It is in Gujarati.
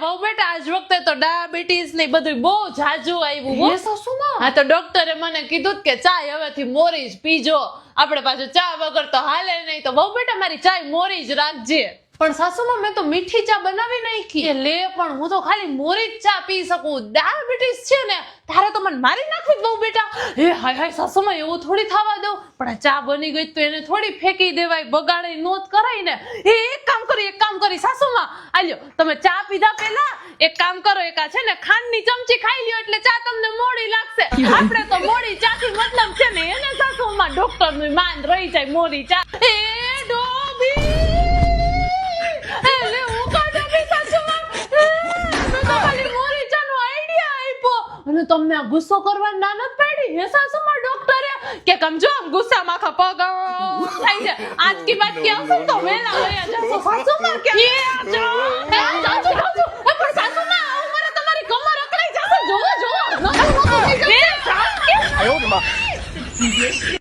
વહુ બેટા આજ વખતે તો ડાયાબિટીસ ને બધું બહુ જાજુ આવ્યું હો. એ સાસુમાં હા તો ડોક્ટરે મને કીધું કે ચાય હવેથી મોરી જ પીજો. આપણે પાછું ચા વગર તો હાલે નહીં, તો વહુ બેટા મારી ચાય મોરી જ રાખજે. પણ સાસુમાં મેં તો મીઠી ચા બનાવી નાખી. એ લે પણ હું તો ખાલી મોરી જ ચા પી શકું. ડાયાબિટીસ છે ને તારે તો મને મારી નાખવી જ બહુ બેટા. એ હાય હાય સાસુમાં એવું થોડી થવા દઉં. પણ આ ચા બની ગઈ તો એને થોડી ફેંકી દેવાય, બગાડે નોત કરાય ને. એક કામ કરી સાસુમાં, આલ્યો તમે ચા પીધા પહેલા એક કામ કરો, એક આ છે ને ખાંડની ચમચી ખાઈ લ્યો એટલે ચા તમને મોડી લાગશે. આપણે તો મોડી ચા થી મતલબ છે ને એને સાસુમાં ડોક્ટર નું માન રહી જાય મોડી ચા. એ ડોબી એટલે હું કા ડોબી સાસુમાં મેં તો ખાલી મોરી ચા નો આઈડિયા આપ્યો અને તમને આ ગુસ્સો કરવાની ના નથી પાડી હે સાસુમાં ડોક્ટરે કે સમજો ગુસ્સામાં આખા પગ થાય છે. આજ કી બાત કે આવશે તો વેલા વયા જશો સાસુમાં કે એ આજો પણ સાસુમાં ઉમરે તમારી કમર અકળાઈ જશે. જોવો એ